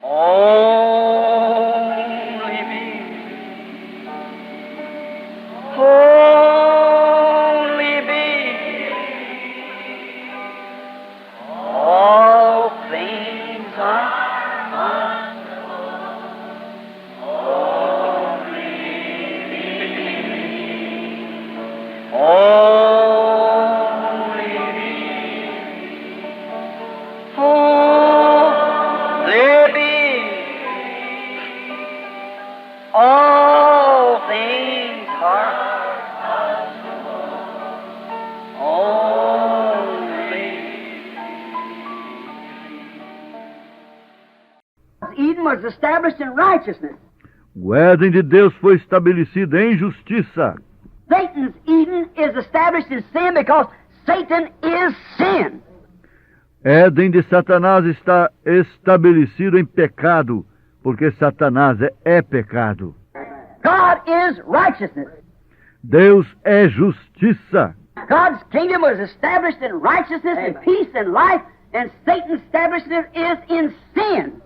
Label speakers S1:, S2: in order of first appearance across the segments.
S1: Only me. Only me. All things are possible. Only me. Only me. Only me. All things are only.
S2: Eden was established in righteousness.
S3: O Éden de Deus foi estabelecido em justiça.
S2: Satan's Eden is established in sin because Satan is sin.
S3: Éden de Satanás está estabelecido em pecado, porque Satanás é pecado.
S2: God is righteousness.
S3: Deus é justiça.
S2: God's kingdom was established in righteousness and peace and life, and Satan's establishment is in sin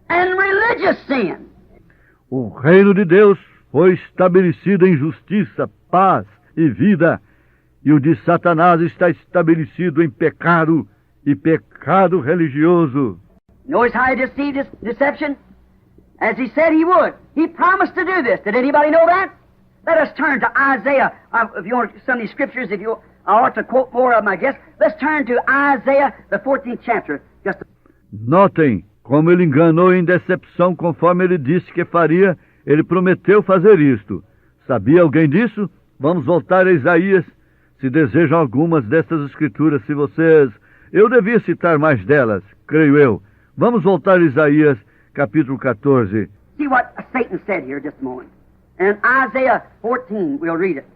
S2: and religious sin.
S3: O reino de Deus foi estabelecido em justiça, paz e vida, e o de Satanás está estabelecido em pecado e pecado religioso.
S2: Notice how he deceived his deception? As he said he would. He promised to do this. Did anybody know that? Let us turn to Isaiah. If you want some of these scriptures, I ought to quote more of them, I guess. Let's turn to Isaiah, the 14th chapter.
S3: Notem como ele enganou em decepção, conforme ele disse que faria, ele prometeu fazer isto. Sabia alguém disso? Vamos voltar a Isaías, se desejam algumas destas escrituras, se vocês... Eu devia citar mais delas, creio eu. Vamos voltar a Isaías, capítulo 14.
S2: See what Satan said here just a moment. In Isaiah 14, we'll read it.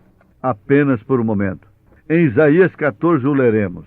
S3: Apenas por um momento. Em Isaías 14 o leremos.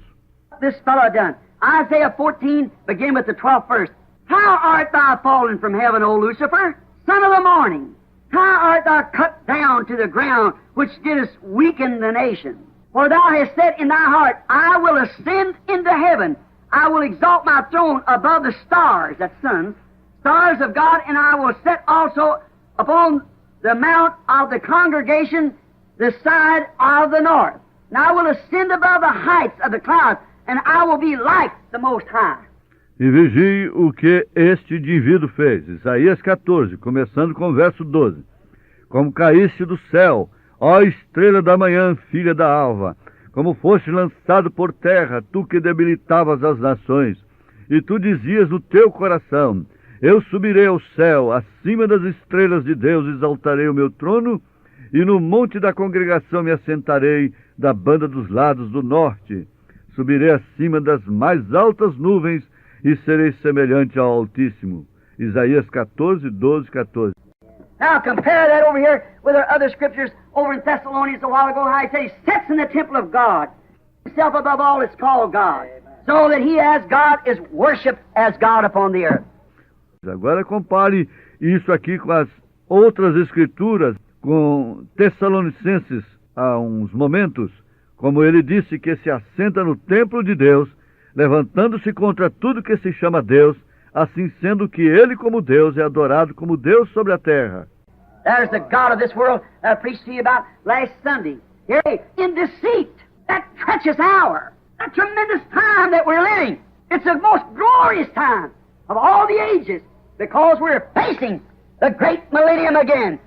S2: This fellow done. Isaiah 14, begin with the 12th verse. How art thou fallen from heaven, O Lucifer, son of the morning? How art thou cut down to the ground, which didst weaken the nation? For thou hast said in thy heart, I will ascend into heaven. I will exalt my throne above the stars, that's suns, stars of God, and I will set also upon the mount of the congregation the side of the north. And I will ascend above the heights of the clouds, and I will be like the Most High.
S3: E vigie o que este indivíduo fez. Isaías 14, começando com o verso 12. Como caíste do céu, ó estrela da manhã, filha da alva, como foste lançado por terra, tu que debilitavas as nações, e tu dizias no teu coração, eu subirei ao céu, acima das estrelas de Deus exaltarei o meu trono, e no monte da congregação me assentarei da banda dos lados do norte. Subirei acima das mais altas nuvens, e serei semelhante ao Altíssimo. Isaías 14, 12, 14.
S2: Now compare that over here with our other scriptures over in Thessalonians a while ago, how he said he sits in the temple of God. Himself above all is called God. So that he as God is worshipped as God upon the earth.
S3: Agora compare isso aqui com as outras escrituras, com Tessalonicenses há uns momentos, como ele disse que se assenta no templo de Deus, levantando-se contra tudo que se chama Deus, assim sendo que ele como Deus é adorado como Deus sobre a terra.
S2: There's the God of this world that I preached to you about last Sunday. Here, in deceit, that treacherous hour, that tremendous time that we're living. It's the most glorious time of all the ages because we're facing the great millennium again.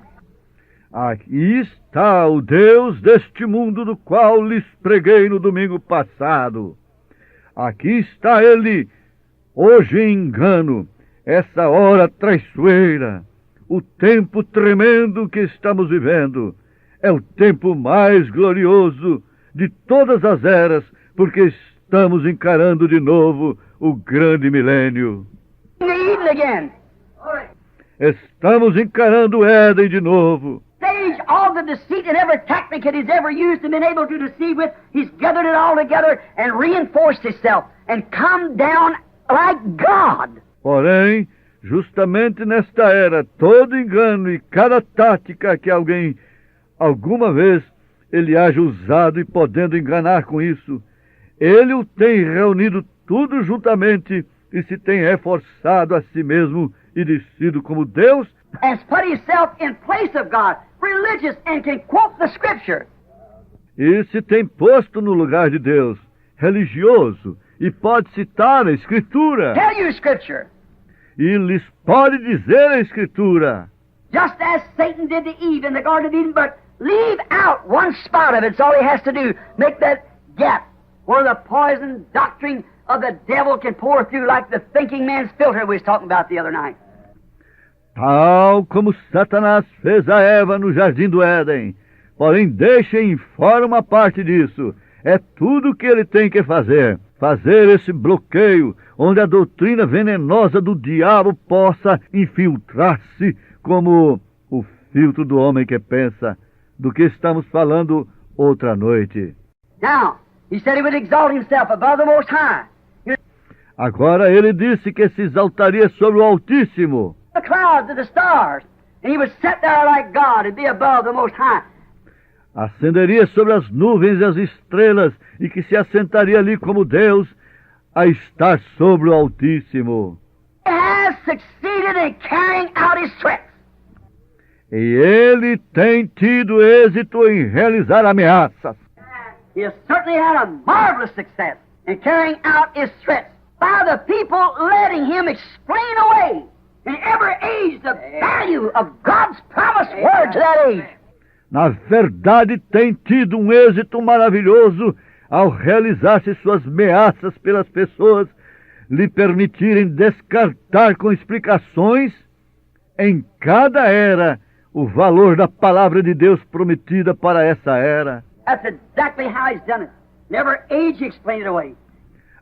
S3: Aqui está o Deus deste mundo do qual lhes preguei no domingo passado. Aqui está ele, hoje em engano, essa hora traiçoeira, o tempo tremendo que estamos vivendo. É o tempo mais glorioso de todas as eras, porque estamos encarando de novo o grande milênio.
S2: Eden again.
S3: Estamos encarando o Éden de novo.
S2: Stage all the deceit and every tactic that he's ever used and been able to deceive with, he's gathered it all together and reinforced himself and come down like God.
S3: Porém, justamente nesta era, todo engano e cada tática que alguém, alguma vez, ele haja usado e podendo enganar com isso, ele o tem reunido tudo juntamente e se tem reforçado a si mesmo e descido como Deus,
S2: has put himself in place of God, religious, and can quote the Scripture.
S3: e se tem posto no lugar de Deus, religioso, e pode citar a Escritura,
S2: Tell you Scripture.
S3: e lhes pode dizer a Escritura,
S2: Just as Satan did to Eve in the Garden of Eden, but leave out one spot of it. It's all he has to do. Make that gap where the poison doctrine of the devil can pour through like the thinking man's filter we was talking about the other night.
S3: tal como Satanás fez a Eva no jardim do Éden. Porém, deixem fora uma parte disso. É tudo o que ele tem que fazer. Fazer esse bloqueio, onde a doutrina venenosa do diabo possa infiltrar-se como o filtro do homem que pensa, do que estamos falando outra noite.
S2: Now, he said he would exalt himself above the Most High.
S3: Agora ele disse que se exaltaria sobre o Altíssimo,
S2: The clouds and the stars. And he would sit there like God and be above the Most High.
S3: ascenderia sobre as nuvens e as estrelas, e que se assentaria ali como Deus, a estar sobre o Altíssimo.
S2: He has succeeded in carrying out his threats.
S3: E ele tem tido êxito em realizar ameaças.
S2: He has certainly had a marvelous success in carrying out his threats by the people letting him explain away in every age the value of God's promised word to that age.
S3: Na verdade, tem tido um êxito maravilhoso ao realizar-se suas ameaças pelas pessoas, lhe permitirem descartar com explicações em cada era o valor da palavra de Deus prometida para essa era.
S2: That's exactly how he's done it. Never age he explained it away.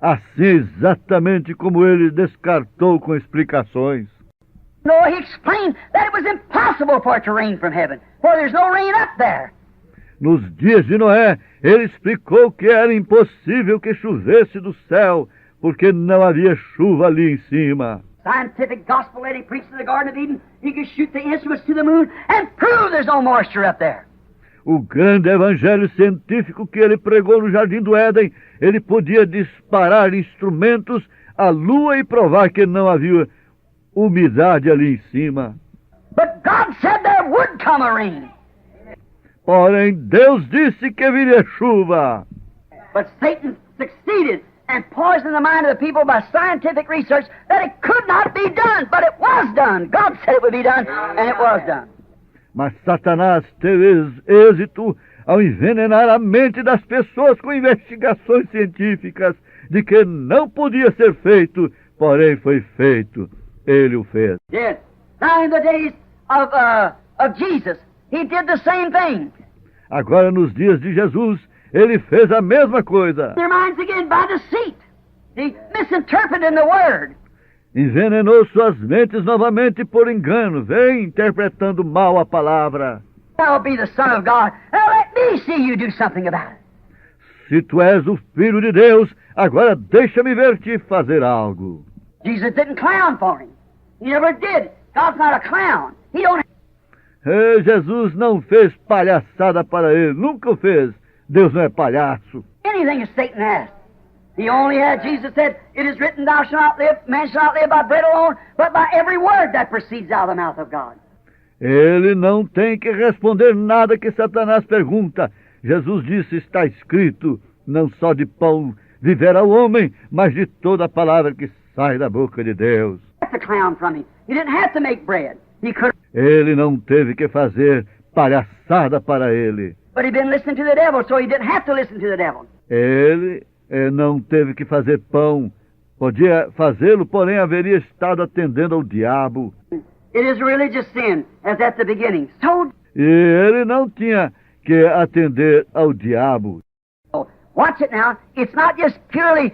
S3: Assim exatamente como ele descartou com explicações.
S2: No, he explained that it was impossible for it to rain from heaven, for there's no rain up there.
S3: Nos dias de Noé, ele explicou que era impossível que chovesse do céu, porque não havia chuva ali em cima.
S2: Scientific gospel that he preached in the Garden of Eden, he could shoot the instruments to the moon and prove there's no moisture up there.
S3: O grande evangelho científico que ele pregou no Jardim do Éden, ele podia disparar instrumentos à lua e provar que não havia umidade ali em cima.
S2: But God said there would come a rain.
S3: Porém, Deus disse que viria chuva.
S2: But Satan succeeded in poisoning the mind of the people by scientific research that it could not be done, but it was done. God said it would be done, and it was done.
S3: Mas Satanás teve êxito ao envenenar a mente das pessoas com investigações científicas de que não podia ser feito, porém foi feito. Ele o fez.
S2: Yes. Now in the days of Jesus, he did the same thing.
S3: Agora, nos dias de Jesus, ele fez a mesma coisa.
S2: Their minds again by deceit. He misinterpreted the word.
S3: Envenenou suas mentes novamente por engano, vem interpretando mal a palavra.
S2: Thou be the Son of God. Now let me see you do something about it.
S3: Se tu és o Filho de Deus, agora deixa-me ver-te fazer algo.
S2: Jesus didn't clown for him. He never did. God's not a clown. He don't.
S3: Jesus não fez palhaçada para ele, nunca o fez. Deus não é palhaço.
S2: Anything as Satan asked. He only had, Jesus said, it is written, thou shalt not live, man shall not live by bread alone, but by every word that proceeds out of the mouth of God.
S3: Ele não tem que responder nada que Satanás pergunta. Jesus disse, está escrito, não só de pão viverá o homem, mas de toda a palavra que sai da boca de Deus.
S2: That's a clown from him. He didn't have to make bread. He could.
S3: Ele não teve que fazer palhaçada para ele.
S2: But he'd been listening to the devil, so he didn't have to listen to the devil.
S3: Ele não teve que fazer pão. Podia fazê-lo, porém haveria estado atendendo ao diabo.
S2: It is a religious sin, as at the beginning. So,
S3: E ele não tinha que atender ao diabo.
S2: watch it now. It's not just purely,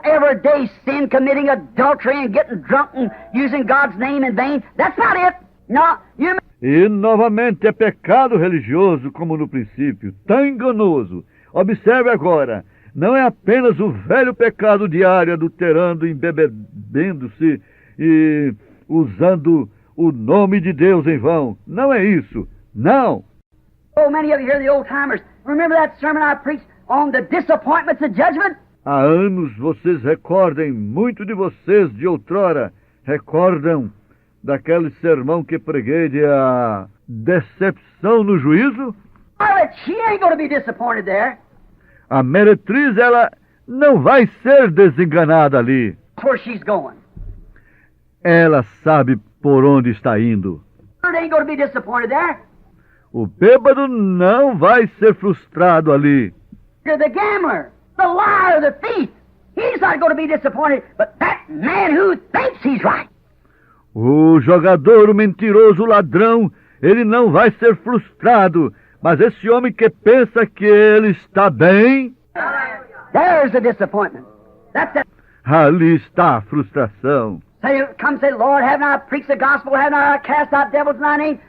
S2: everyday sin, committing adultery and getting drunk and using God's name in vain. That's not it. No, you.
S3: E novamente é pecado religioso, como no princípio, tão enganoso. Observe agora, não é apenas o velho pecado diário, adulterando, embebedando-se e usando o nome de Deus em vão. Não é isso. Não.
S2: Oh, many of you here, the old timers, remember that sermon I preached on the disappointments of judgment?
S3: Há anos vocês recordem, muito de vocês de outrora, recordam daquele sermão que preguei de a decepção no juízo?
S2: Pilate, she ain't going to be disappointed there.
S3: A meretriz, ela não vai ser desenganada ali.
S2: That's where she's going.
S3: Ela sabe por onde está indo.
S2: It ain't going to be disappointed there.
S3: O bêbado não vai ser frustrado ali.
S2: The gambler, the liar, the thief, he's not going to be disappointed, but that man who thinks he's right.
S3: O jogador, o mentiroso, o ladrão, ele não vai ser frustrado. Mas esse homem que pensa que ele está bem,
S2: There's the disappointment. That's it.
S3: ali está a frustração.
S2: Come say, Lord, haven't I preached the gospel? Haven't I cast out devils in thy name?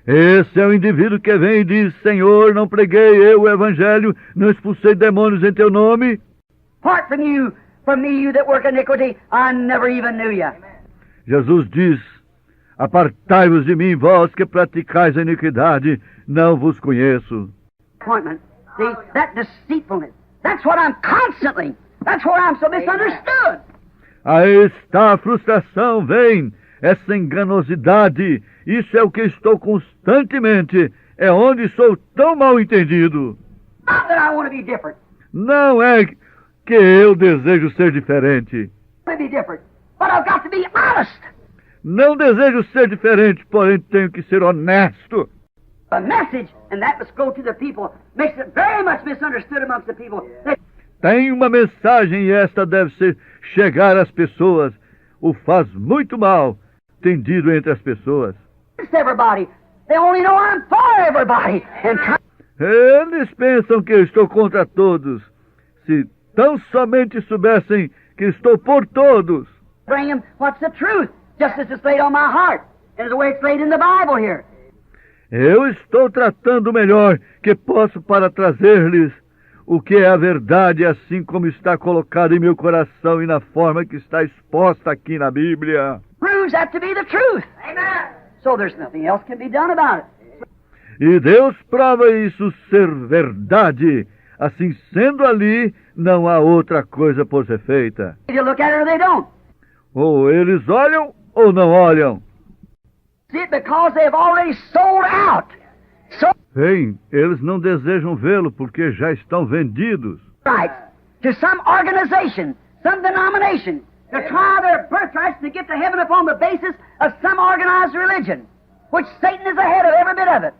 S3: Esse é o indivíduo que vem e diz: Senhor, não preguei eu o evangelho, não expulsei demônios em teu nome.
S2: Part from me, you that work iniquity, I never even knew you.
S3: Jesus diz: Apartai-vos de mim, vós que praticais a iniquidade, não vos conheço.
S2: Disappointment. See, that deceitfulness. That's what I'm constantly. That's where I'm so misunderstood.
S3: Aí está a frustração, vem, essa enganosidade. Isso é o que estou constantemente, é onde sou tão mal entendido.
S2: Not that I want to be different.
S3: Não é que eu desejo ser diferente.
S2: I want to be different. But I've got to be honest.
S3: Não desejo ser diferente, porém tenho que ser honesto.
S2: The message, and that must go to the people, makes it very much misunderstood amongst the people.
S3: Tem uma mensagem e esta deve ser chegar às pessoas. O faz muito mal, entendido entre as pessoas.
S2: Against everybody. They only know I'm for everybody. And
S3: Eles pensam que eu estou contra todos. Se tão somente soubessem que estou por todos.
S2: bring them what's the truth, just as it's laid on my heart, and the way it's laid in the Bible here.
S3: Eu estou tratando o melhor que posso para trazer-lhes o que é a verdade, assim como está colocado em meu coração e na forma que está exposta aqui na Bíblia.
S2: Proves that to be the truth. Amen. So there's nothing else can be done about it.
S3: E Deus prova isso ser verdade. Assim sendo ali, não há outra coisa por ser feita.
S2: Either look at it or they don't.
S3: Ou eles olham ou não olham.
S2: See it because they've already sold out. So
S3: Bem, eles não desejam vê-lo porque já estão vendidos.
S2: right to some organization, some denomination, to try their birthrights to get to heaven upon the basis of some organized religion, which Satan is ahead of every bit of it.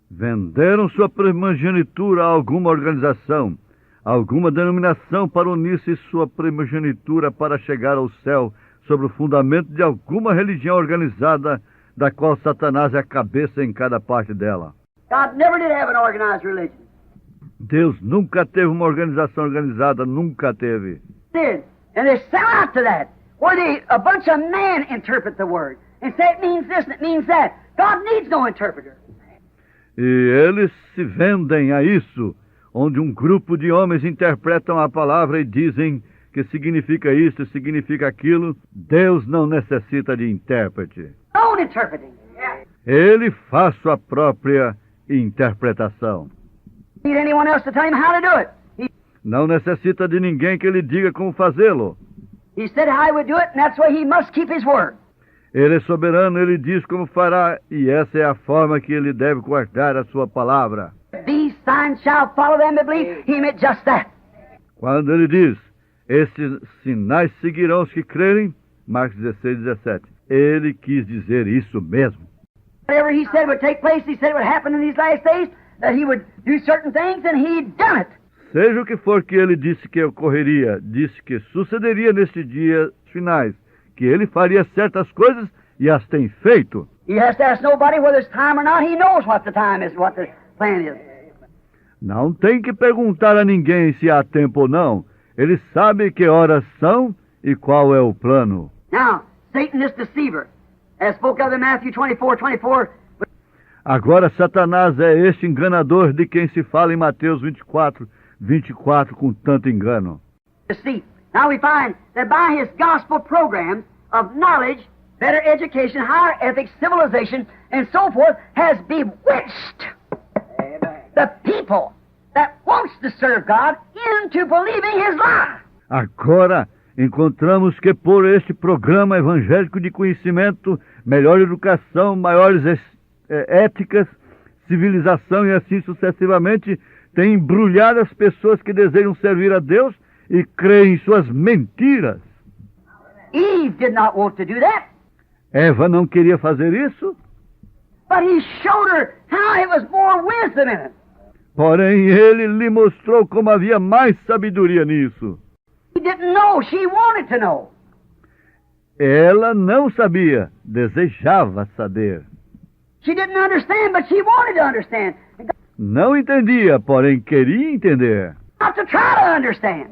S3: Venderam sua primogenitura a alguma organização, alguma denominação para unir-se sua primogenitura para chegar ao céu, sobre o fundamento de alguma religião organizada, da qual Satanás é a cabeça em cada parte dela.
S2: God never did have an organized religion.
S3: Deus nunca teve uma organização organizada, nunca teve.
S2: Did. And they sell out to that. Where a bunch of men interpret the word and say it means this and it means that. God needs no interpreter.
S3: E eles se vendem a isso, onde um grupo de homens interpretam a palavra e dizem que significa isso, significa aquilo. Deus não necessita de intérprete.
S2: Own interpreting.
S3: Ele faz sua própria interpretação.
S2: Need anyone else to tell him how to do it.
S3: Não necessita de ninguém que lhe diga como fazê-lo.
S2: He said how he would do it, and that's why he must keep his word.
S3: Ele é soberano, ele diz como fará, e essa é a forma que ele deve guardar a sua palavra.
S2: These signs shall follow them that believe. He meant just that.
S3: Quando ele diz, esses sinais seguirão os que crerem, Marcos 16, 17. Ele quis dizer isso mesmo.
S2: Whatever he said would take place, he said it would happen in these last days, that he would do certain things, and he'd done it.
S3: Seja o que for que ele disse que ocorreria, disse que sucederia nestes dias finais, que ele faria certas coisas e as tem feito.
S2: He has to ask nobody whether it's time or not. He knows what the time is, what the plan is.
S3: Não tem que perguntar a ninguém se há tempo ou não. Ele sabe que horas são e qual é o plano.
S2: Now, Satan, this deceiver, as spoke of in Matthew 24:24,
S3: Agora Satanás é este enganador de quem se fala em Mateus 24 com tanto engano.
S2: deceit. Now we find that by his gospel programs of knowledge, better education, higher ethics, civilization, and so forth, has bewitched the people that wants to serve God into believing His lie.
S3: Agora, encontramos que por este programa evangélico de conhecimento, melhor educação, maiores éticas, civilização e assim sucessivamente, tem embrulhado as pessoas que desejam servir a Deus e creem em suas mentiras.
S2: Eve did not want to do that,
S3: Eva não queria fazer isso,
S2: but He showed her how it was more wisdom in it.
S3: porém ele lhe mostrou como havia mais sabedoria nisso.
S2: He didn't know, she wanted to know.
S3: Ela não sabia, desejava saber.
S2: She didn't understand, but she wanted to understand. And
S3: Não entendia, porém queria entender.
S2: got to try to understand.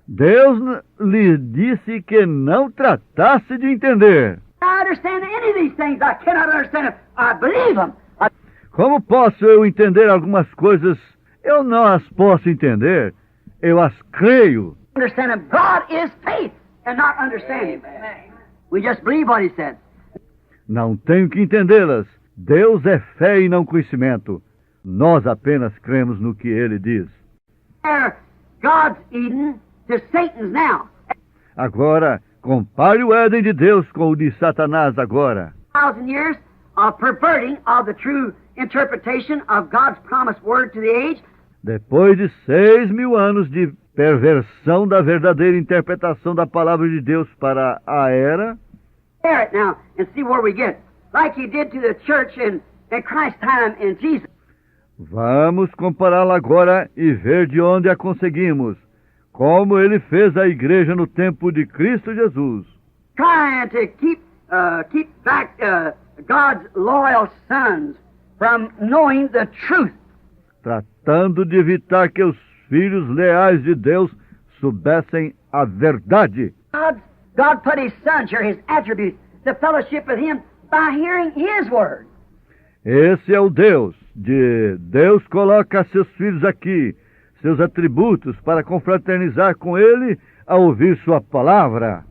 S3: Deus lhe disse que não tratasse de entender.
S2: I understand any of these things. I cannot understand them. I believe them. I
S3: Como posso eu entender algumas coisas? Eu não as posso entender. Eu as creio.
S2: understand them. God is faith and not understanding. We just believe what He said.
S3: Não tenho que entendê-las. Deus é fé e não conhecimento. Nós apenas cremos no que Ele diz.
S2: Compare God's Eden to Satan's now.
S3: Agora, compare o Éden de Deus com o de Satanás agora.
S2: 1,000 years of perverting of the true interpretation of God's promised word to the age.
S3: Depois de 6.000 anos de perversão da verdadeira interpretação da palavra de Deus para a era,
S2: Compare it now and see where we get. Like He did to the church in Christ's time in Jesus.
S3: vamos compará-la agora e ver de onde a conseguimos, como Ele fez a igreja no tempo de Cristo Jesus,
S2: Trying to keep back God's loyal sons from knowing the truth.
S3: tratando de evitar que os filhos leais de Deus soubessem a verdade.
S2: God put His sons here, His attributes, the fellowship with Him by hearing His word.
S3: Esse é o Deus. Deus coloca seus filhos aqui, seus atributos, para confraternizar com Ele ao ouvir sua palavra.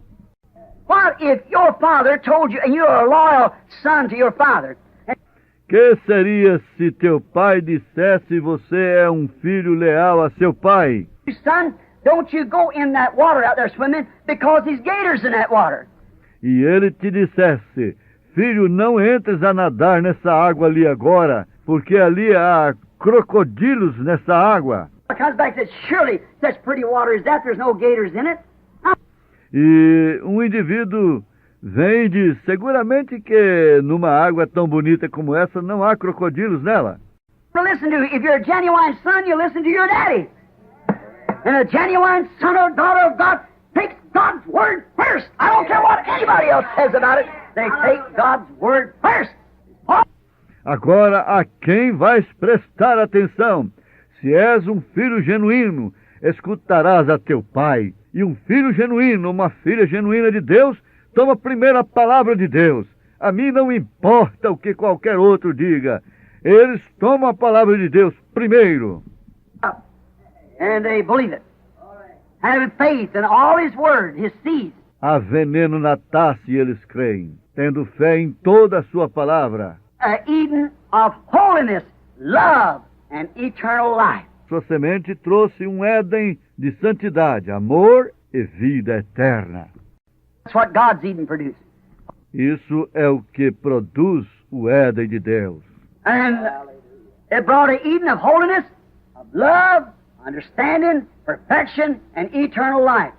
S2: What if your father told you, and you're a loyal son to your father,
S3: Que seria se teu pai dissesse você é um filho leal a seu pai?
S2: son, don't you go in that water out there swimming because there's gators in that water.
S3: E ele te dissesse, filho, não entres a nadar nessa água ali agora, porque ali há crocodilos nessa água.
S2: It comes back and says, surely such pretty water as that, there's no gators in it.
S3: E um indivíduo vem e diz, seguramente que numa água tão bonita como essa não há crocodilos nela.
S2: To listen to, if you're a genuine son, you listen to your daddy. And a genuine son or daughter of God takes God's word first. I don't care what anybody else says about it. They take God's word first.
S3: Agora, a quem vais prestar atenção? Se és um filho genuíno, escutarás a teu pai. E um filho genuíno, uma filha genuína de Deus, toma primeiro a palavra de Deus. A mim não importa o que qualquer outro diga. Eles tomam a palavra de Deus primeiro.
S2: And they believe it. Having faith in all His word, His seed.
S3: Há veneno na taça e eles creem, tendo fé em toda a sua palavra.
S2: A Eden of holiness, love, and eternal life.
S3: Sua semente trouxe um Éden de santidade, amor e vida eterna.
S2: That's what God's Eden produced.
S3: Isso é o que produz o Éden de Deus.
S2: And it brought an Eden of holiness, of love, understanding, perfection, and eternal life.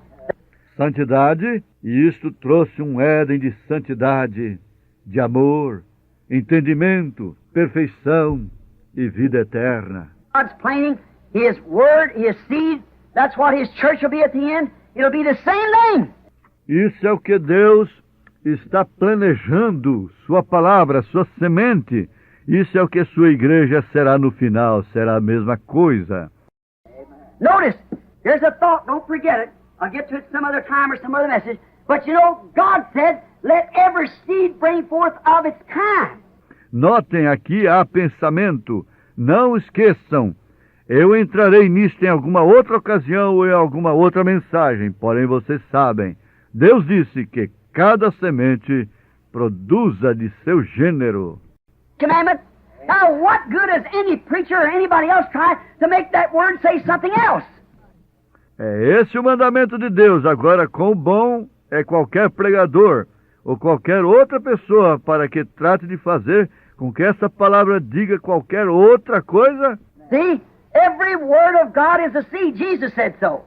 S3: Santidade, e isto trouxe um Éden de santidade, de amor, entendimento, perfeição e vida eterna.
S2: God's planting His word, His seed. That's what His church will be at the end. It'll be the same thing.
S3: Isso é o que Deus está planejando, sua palavra, sua semente. Isso é o que sua igreja será no final, será a mesma coisa.
S2: Notice, there's a thought, don't forget it. I'll get to it some other time or some other message. But you know, God said, let every seed bring forth of its kind.
S3: Notem aqui há pensamento. Não esqueçam. Eu entrarei nisto em alguma outra ocasião ou em alguma outra mensagem. Porém, vocês sabem, Deus disse que cada semente produza de seu gênero.
S2: Commandment, Now, what good has any preacher or anybody else try to make that word say something else?
S3: É esse o mandamento de Deus. Agora, quão bom é qualquer pregador ou qualquer outra pessoa para que trate de fazer com que essa palavra diga qualquer outra coisa?
S2: See, every word of God is a seed. Jesus said so.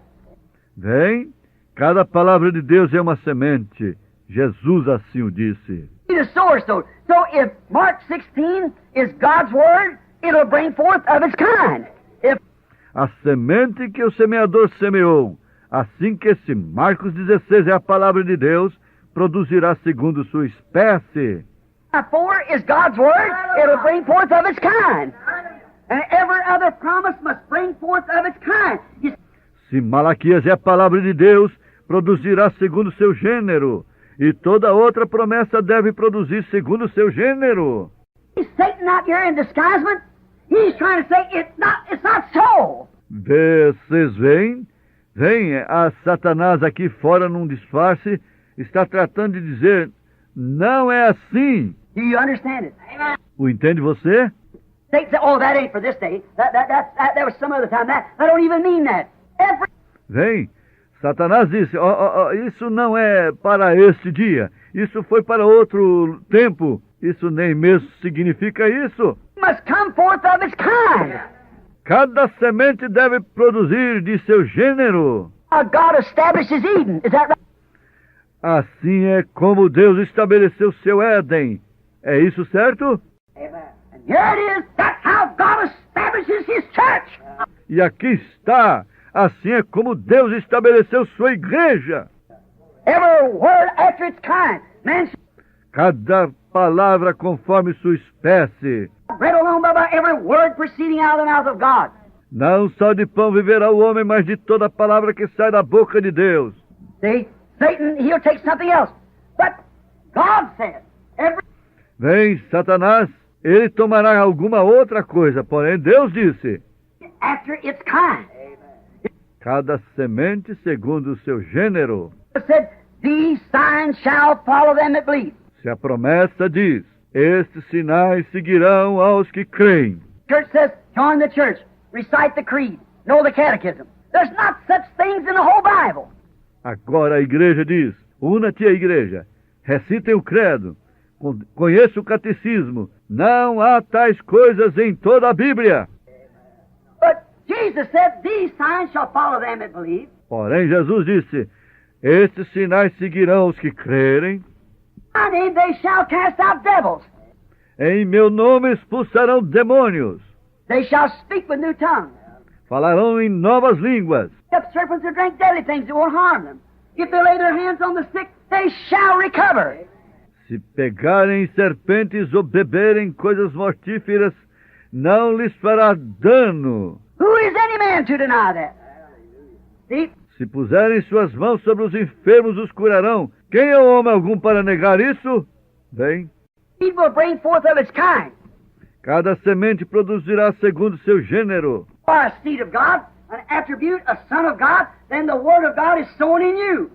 S3: Vem, cada palavra de Deus é uma semente. Jesus assim o disse.
S2: The sower sowed. So if Mark 16 is God's word, it'll bring forth of its kind. If
S3: A semente que o semeador semeou, assim que esse Marcos 16 é a palavra de Deus, produzirá segundo sua espécie.
S2: 4 is God's word, it'll bring forth of its kind. And every other promise must bring forth of its kind. You
S3: Se Malaquias é a palavra de Deus, produzirá segundo seu gênero. E toda outra promessa deve produzir segundo seu gênero.
S2: see Satan out here in disguisement? He's trying to say it's not so.
S3: Vocês veem? Vem, a Satanás aqui fora num disfarce, está tratando de dizer, não é assim.
S2: Do you understand it?
S3: O entende você?
S2: Satan said, oh, that ain't for this day. That was some other time. I don't even mean that. Every
S3: Vem, Satanás disse, isso não é para este dia, isso foi para outro tempo, isso nem mesmo significa isso.
S2: must come forth of its kind.
S3: Cada semente deve produzir de seu gênero.
S2: God establishes Eden. Is that right?
S3: Assim é como Deus estabeleceu seu Éden. É isso certo?
S2: And here it is. That's how God establishes His church.
S3: E aqui está. Assim é como Deus estabeleceu sua igreja.
S2: Every word after its kind. Man
S3: Cada palavra conforme sua espécie.
S2: bread alone, by every word proceeding out of the mouth of God.
S3: Não só de pão viverá o homem, mas de toda palavra que sai da boca de Deus.
S2: See, Satan, he'll take something else. But God said, every
S3: Vem, Satanás, ele tomará alguma outra coisa, porém Deus disse,
S2: after its kind.
S3: cada semente segundo o seu gênero.
S2: It said, these signs shall follow them that believe.
S3: Se a promessa diz, estes sinais seguirão aos que creem.
S2: Church says, join the church, recite the creed, know the catechism. There's not such things in the whole Bible.
S3: Agora a igreja diz, una-te à igreja, recitem o credo, conheça o catecismo. Não há tais coisas em toda a Bíblia.
S2: But Jesus said, these signs shall follow them that believe.
S3: Porém Jesus disse, estes sinais seguirão os que crerem.
S2: My name they shall cast out devils.
S3: Em meu nome expulsarão demônios.
S2: They shall speak with new tongues.
S3: Falarão em novas línguas.
S2: If serpents or drink deadly things, it won't harm them. If they lay their hands on the sick, they shall recover.
S3: Se pegarem serpentes ou beberem coisas mortíferas, não lhes fará dano.
S2: Who is any man to deny that? See,
S3: Se puserem suas mãos sobre os enfermos, os curarão. Quem é homem algum para negar isso? Bem,
S2: seed will bring forth of its kind.
S3: cada semente produzirá segundo seu gênero.
S2: For a seed of God, an attribute, a son of God, then the word of God is sown in you.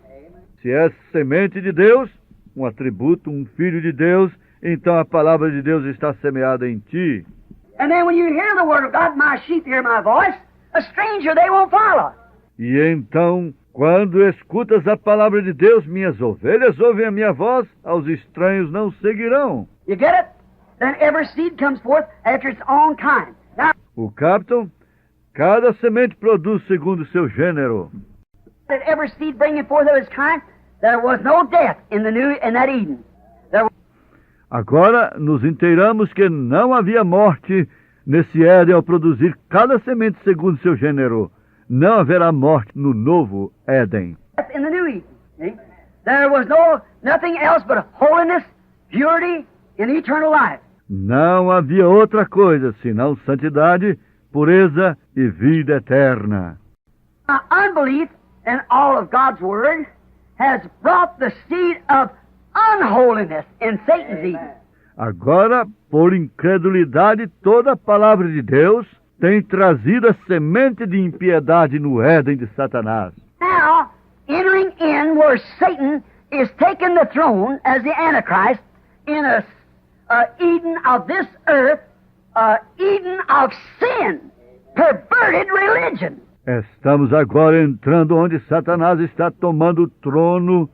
S3: Se é semente de Deus, um atributo, um filho de Deus, então a palavra de Deus está semeada em ti.
S2: And then when you hear the word of God, my sheep hear my voice, a stranger they won't follow.
S3: E então, quando escutas a palavra de Deus, minhas ovelhas ouvem a minha voz, aos estranhos não seguirão.
S2: You get it? Then every seed comes forth after its own kind. Now,
S3: O captam? Cada semente produz segundo seu gênero.
S2: that every seed bringing forth of its kind, there was no death in that Eden.
S3: Agora nos inteiramos que não havia morte nesse Éden ao produzir cada semente segundo seu gênero. Não haverá morte no novo Éden.
S2: Death in the new Eden. See? There was nothing else but holiness, purity, and eternal life.
S3: Não havia outra coisa senão santidade, pureza e vida eterna.
S2: Now, unbelief in all of God's Word has brought the seed of unholiness in Satan's Eden.
S3: Agora, por incredulidade, toda a palavra de Deus tem trazido a semente de impiedade no Éden de Satanás.
S2: Now, entering in where Satan is taking the throne as the Antichrist in a Eden of this earth Eden of sin, perverted religion.
S3: Estamos agora entrando onde Satanás está tomando o trono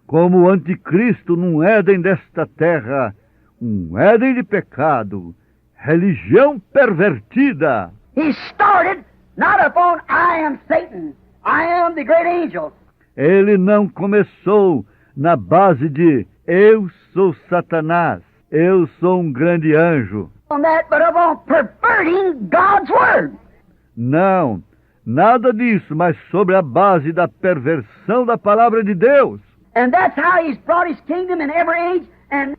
S3: como o anticristo num Éden desta terra, um Éden de pecado, religião pervertida.
S2: He started not upon I am Satan, I am the great angel.
S3: Ele não começou na base de eu sou Satanás, eu sou um grande anjo.
S2: On that, but upon perverting God's word.
S3: Não, nada disso, mas sobre a base da perversão da palavra de Deus.
S2: And that's how he's brought his kingdom in every age. And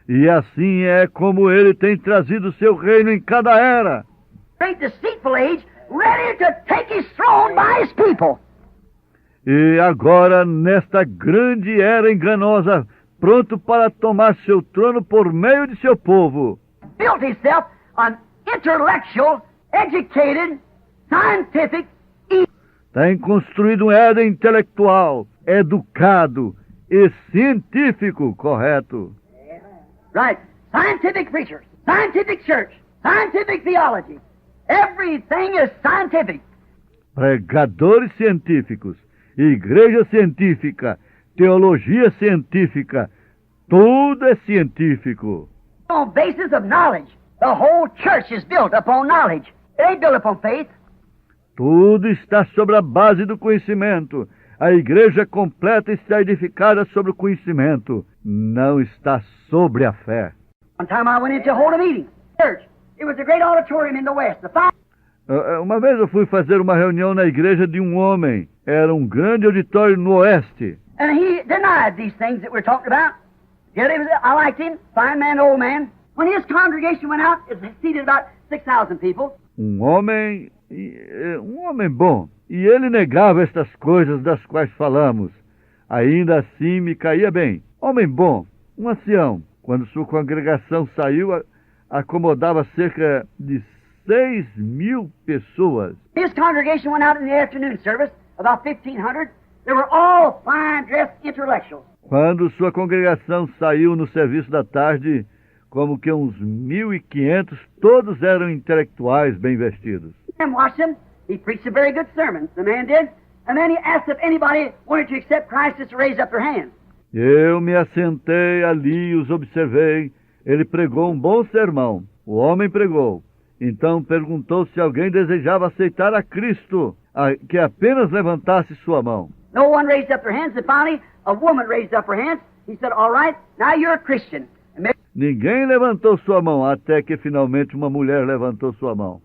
S3: E assim é como ele tem trazido seu reino em cada era.
S2: great deceitful age, ready to take his throne by his people.
S3: E agora, nesta grande era enganosa, pronto para tomar seu trono por meio de seu povo.
S2: Built himself on intellectual, educated, scientific,
S3: Tem construído um Éden intelectual, educado e científico, correto.
S2: right, scientific preachers, scientific church, scientific theology. Everything is scientific.
S3: Pregadores científicos, igreja científica, teologia científica, tudo é científico.
S2: On basis of knowledge. The whole church is built upon knowledge. It ain't built upon faith.
S3: Tudo está sobre a base do conhecimento. A igreja completa está edificada sobre o conhecimento, não está sobre a fé.
S2: One time I went in to hold a meeting. Church. It was a great auditorium in the west. The five
S3: Uma vez eu fui fazer uma reunião na igreja de um homem. Era um grande auditório no oeste.
S2: And he denied these things that we're talking about. Yet I liked him, fine man, old man. When his congregation went out, it seated about 6,000 people.
S3: Um homem bom. E ele negava estas coisas das quais falamos. Ainda assim me caía bem. Homem bom, um ancião. Quando sua congregação saiu, acomodava cerca de 6.000 pessoas.
S2: His congregation went out in the afternoon service, about 1,500. They were all fine-dressed intellectuals.
S3: Quando sua congregação saiu no serviço da tarde, como que uns 1.500, todos eram intelectuais bem vestidos.
S2: And watched him. He preached a very good sermon, the man did. And then he asked if anybody wanted to accept Christ just to raise up their hand.
S3: Eu me assentei ali e os observei. Ele pregou um bom sermão. O homem pregou. Então perguntou se alguém desejava aceitar a Cristo, que apenas levantasse sua mão.
S2: No one raised up their hands, and finally a woman raised up her hands. He said, all right, now you're a Christian. And
S3: Ninguém levantou sua mão, até que finalmente uma mulher levantou sua mão.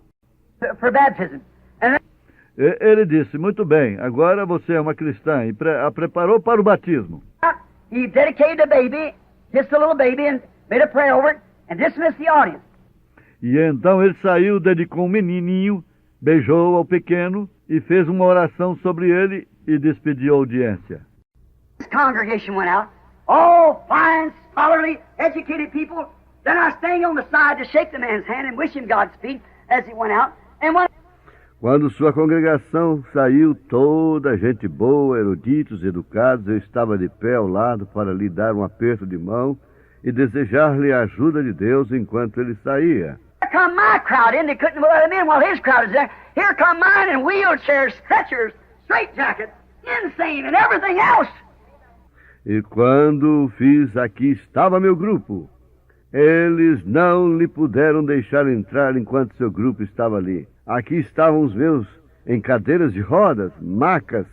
S2: for baptism. And then
S3: Ele disse, muito bem, agora você é uma cristã, e a preparou para o batismo.
S2: he dedicated the baby, just a little baby, and made a prayer over it, and dismissed the audience.
S3: E então ele saiu, dedicou um menininho, beijou ao pequeno e fez uma oração sobre ele e despediu a audiência.
S2: His congregation went out, all fine, scholarly, educated people. Then I was staying on the side to shake the man's hand and wish him Godspeed as he went out. And when
S3: Quando sua congregação saiu, toda gente boa, eruditos, educados, eu estava de pé ao lado para lhe dar um aperto de mão e desejar-lhe a ajuda de Deus enquanto ele saía.
S2: here come my crowd in, they couldn't let him in while his crowd was there. Here come mine in wheelchairs, stretchers, straitjackets, insane, and everything else.
S3: E quando fiz aqui estava meu grupo. Eles não lhe puderam deixar entrar enquanto seu grupo estava ali. Aqui estavam os meus em cadeiras de rodas, macas,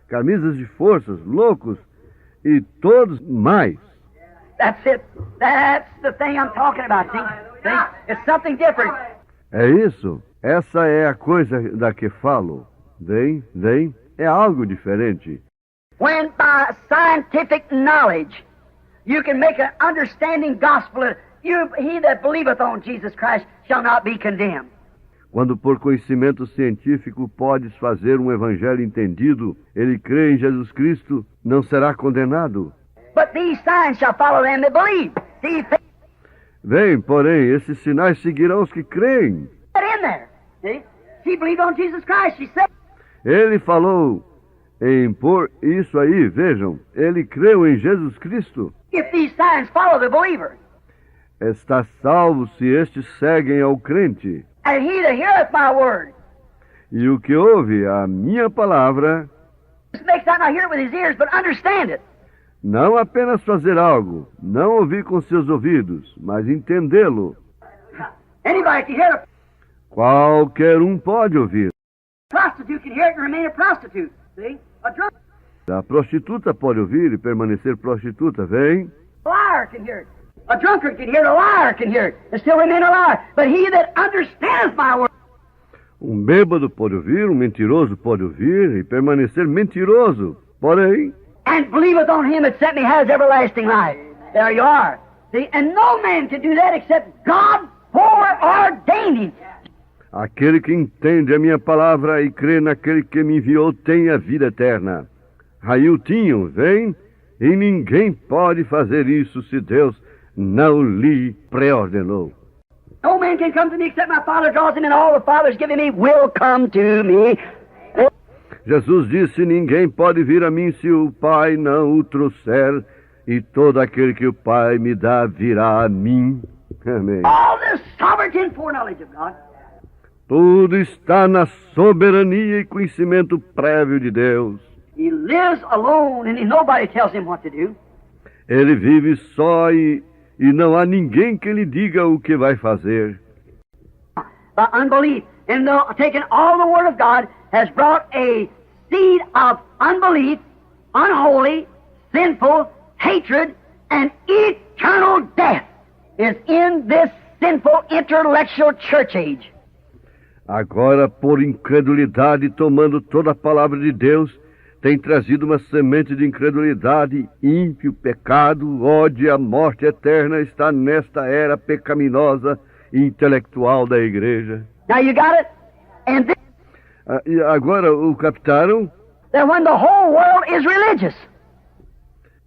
S3: camisas de forças, loucos e todos mais.
S2: That's it. That's the thing I'm talking about, see? It's something different.
S3: É isso? Essa é a coisa da que falo. Vem, é algo diferente.
S2: When by scientific knowledge you can make an understanding gospel, he that believeth on Jesus Christ shall not be condemned.
S3: Quando por conhecimento científico podes fazer um evangelho entendido, ele crê em Jesus Cristo, não será condenado.
S2: But these signs shall follow them that believe. See,
S3: Vem, porém, esses sinais seguirão os que creem.
S2: get in there. See? She believed on Jesus Christ. She said,
S3: Ele falou em pôr isso aí, vejam, ele creu em Jesus Cristo.
S2: if these signs follow the believer,
S3: está salvo se estes seguem ao crente.
S2: And he that heareth my word.
S3: E o que ouve a minha palavra,
S2: This makes not hear it with his ears, but understand it.
S3: não apenas fazer algo, não ouvir com seus ouvidos, mas entendê-lo.
S2: Anybody can hear it.
S3: Qualquer um pode ouvir.
S2: A prostitute can hear it and remain a prostitute. See? A drunk,
S3: A prostituta pode ouvir e permanecer prostituta, vem?
S2: a liar can hear it. A drunkard can hear it, a liar can hear it, and still remain a liar. But he that understands my word.
S3: Um bêbado pode ouvir, um mentiroso pode ouvir e permanecer mentiroso. Porém,
S2: And believeth on him that sent me has everlasting life. There you are. See? And no man can do that except God foreordained him.
S3: aquele que entende a minha palavra e crê naquele que me enviou tem a vida eterna. Railtinho, vem? E ninguém pode fazer isso se Deus não lhe preordenou.
S2: No man can come to me except my Father draws him, and all the Father's given me will come to me.
S3: Jesus disse, ninguém pode vir a mim se o Pai não o trouxer, e todo aquele que o Pai me dá virá a mim. Amém.
S2: All this sovereignty and foreknowledge of God.
S3: Tudo está na soberania e conhecimento prévio de Deus.
S2: He lives alone, and nobody tells him what to do.
S3: Ele vive só e não há ninguém que lhe diga o que vai fazer.
S2: By unbelief, and taking all the Word of God has brought a seed of unbelief, unholy, sinful, hatred, and eternal death is in this sinful intellectual church age.
S3: Agora, por incredulidade, tomando toda a palavra de Deus, tem trazido uma semente de incredulidade, ímpio, pecado, ódio e a morte eterna está nesta era pecaminosa e intelectual da igreja.
S2: Now you got it? And this,
S3: E agora o captaram?
S2: that when the whole world is religious.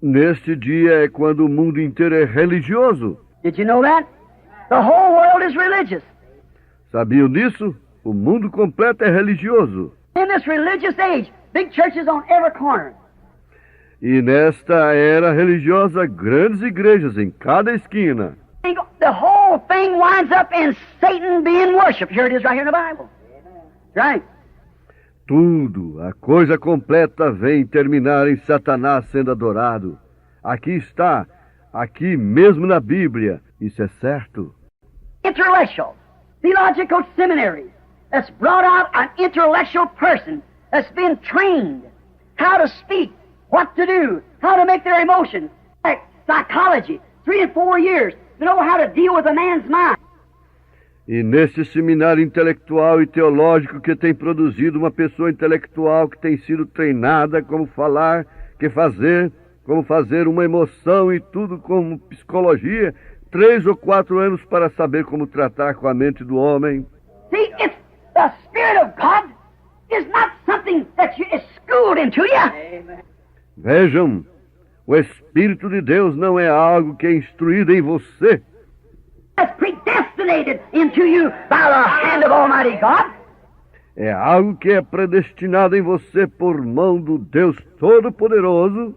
S3: Neste dia é quando o mundo inteiro é religioso.
S2: Did you know that? The whole world is religious.
S3: Sabiam disso? O mundo completo é religioso.
S2: In this religious age, big churches on every corner.
S3: E nesta era religiosa, grandes igrejas em cada esquina.
S2: The whole thing winds up in Satan being worshipped. Here it is right here in the Bible. Right.
S3: Tudo, a coisa completa vem terminar em Satanás sendo adorado. Aqui está, aqui mesmo na Bíblia, isso é certo.
S2: Intellectual, theological seminary that's brought out an intellectual person that's been trained how to speak, what to do, how to make their emotions, like psychology, 3 and 4 years to know how to deal with a man's mind.
S3: E nesse seminário intelectual e teológico que tem produzido uma pessoa intelectual que tem sido treinada como falar, como fazer uma emoção e tudo como psicologia, 3 ou 4 anos para saber como tratar com a mente do homem.
S2: See, it's the Spirit of God is not something that is schooled into you.
S3: Vejam, o Espírito de Deus não é algo que é instruído em você.
S2: It's predestinated into you by the hand of Almighty God.
S3: É algo que é predestinado em você por mão do Deus Todo-Poderoso.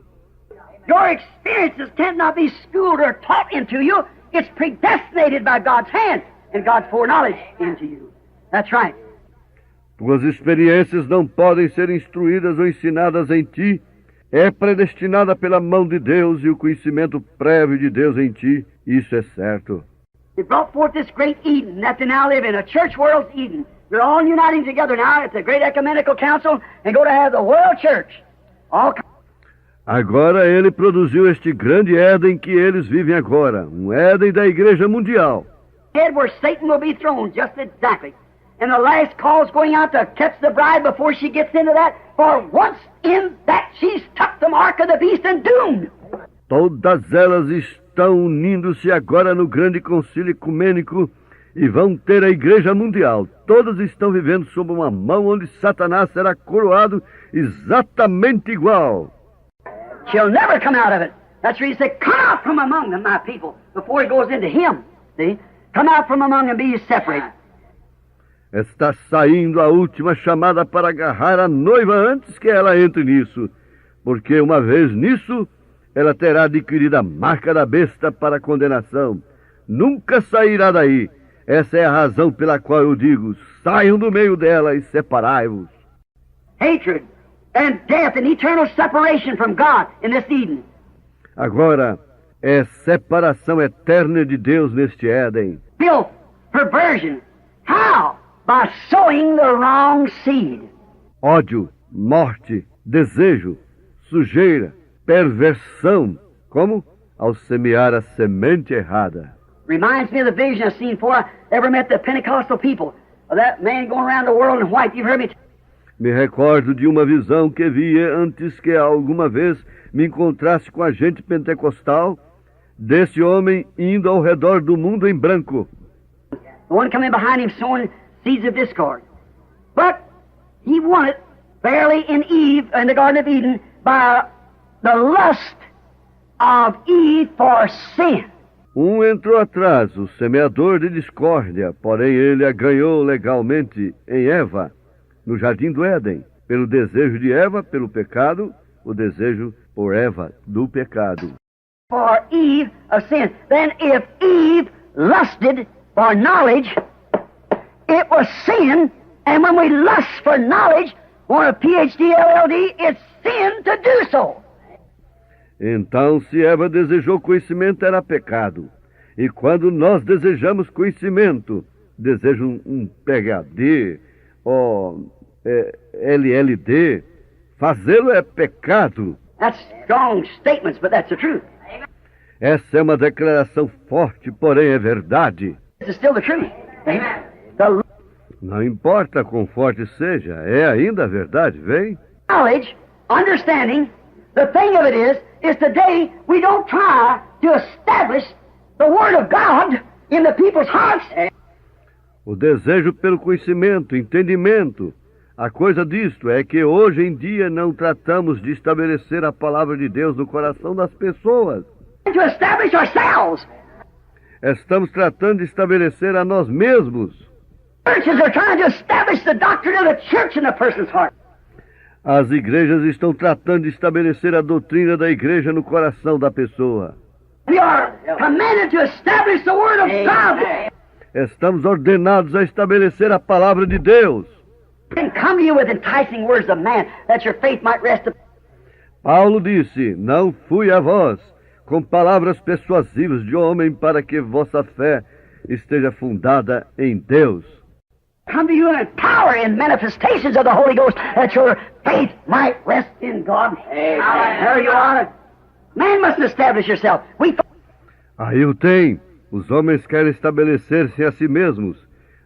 S2: Your experiences cannot be schooled or taught into you. It's predestinated by God's hand and God's foreknowledge into you. That's right.
S3: Tuas experiências não podem ser instruídas ou ensinadas em ti. É predestinada pela mão de Deus e o conhecimento prévio de Deus em ti. Isso é certo.
S2: It brought forth this great Eden that they now live in, a church world's Eden. They're all uniting together now at the great ecumenical council and go to have the world church. All
S3: Agora ele produziu este grande Éden que eles vivem agora. Um Éden da Igreja Mundial.
S2: head where Satan will be thrown, just exactly. And the last call's going out to catch the bride before she gets into that. For once in that, she's tucked the mark of the beast and doomed.
S3: Todas elas estão unindo-se agora no grande concílio ecumênico e vão ter a Igreja Mundial. Todas estão vivendo sob uma mão onde Satanás será coroado exatamente igual.
S2: She'll never come out of it. That's where he said, come out from among them, my people, before he goes into him. See? Come out from among them, be ye separated.
S3: Está saindo a última chamada para agarrar a noiva antes que ela entre nisso, porque uma vez nisso, ela terá adquirido a marca da besta para a condenação. nunca sairá daí. Essa é a razão pela qual eu digo, saiam do meio dela e separai-vos.
S2: Hatred and death and eternal separation from God in this Eden.
S3: Agora, é separação eterna de Deus neste Éden.
S2: Filth, perversion. How? By sowing the wrong seed.
S3: Ódio, morte, desejo, sujeira, perversão. Como? Ao semear a semente errada.
S2: Reminds me of the vision I've seen before I ever met the Pentecostal people. Of that man going around the world in white. You've heard me.
S3: Me recordo de uma visão que vi antes que alguma vez me encontrasse com a gente pentecostal, desse homem indo ao redor do mundo em branco.
S2: The one coming behind him sowing seeds of discord. But he won it fairly in Eve, in the Garden of Eden, by the lust of Eve for sin.
S3: Entrou atrás, o semeador de discórdia, porém ele a ganhou legalmente em Eva, no jardim do Éden, pelo desejo de Eva, pelo pecado, o desejo por Eva do pecado.
S2: For Eve of sin. Then if Eve lusted for knowledge, it was sin, and when we lust for knowledge, or a PhD, LLD, it's sin to do so.
S3: Então, se Eva desejou conhecimento, era pecado. E quando nós desejamos conhecimento, desejo um PhD ou LLD, fazê-lo é pecado.
S2: That's strong statements, but that's the truth.
S3: Essa é uma declaração forte, porém é verdade.
S2: This is still the truth. Amen. The
S3: Não importa quão forte seja, é ainda a verdade, vem?
S2: knowledge, understanding, the thing of it is today we don't try to establish the Word of God in the people's hearts.
S3: O desejo pelo conhecimento, entendimento. A coisa disto é que hoje em dia não tratamos de estabelecer a palavra de Deus no coração das pessoas.
S2: To establish ourselves.
S3: Estamos tratando de estabelecer a nós mesmos.
S2: Churches are trying to establish the doctrine of the church in a person's heart.
S3: As igrejas estão tratando de estabelecer a doutrina da igreja no coração da pessoa.
S2: We are commanded to establish the Word of God.
S3: Estamos ordenados a estabelecer a palavra de Deus.
S2: And come to you with enticing words of man, that your faith might rest upon.
S3: Paulo disse, não fui a vós, com palavras persuasivas de homem, para que vossa fé esteja fundada em Deus.
S2: Come to you in power and manifestations of the Holy Ghost, that your faith might rest in God. There you are. Man must establish yourself.
S3: Aí o tem. Os homens querem estabelecer-se a si mesmos.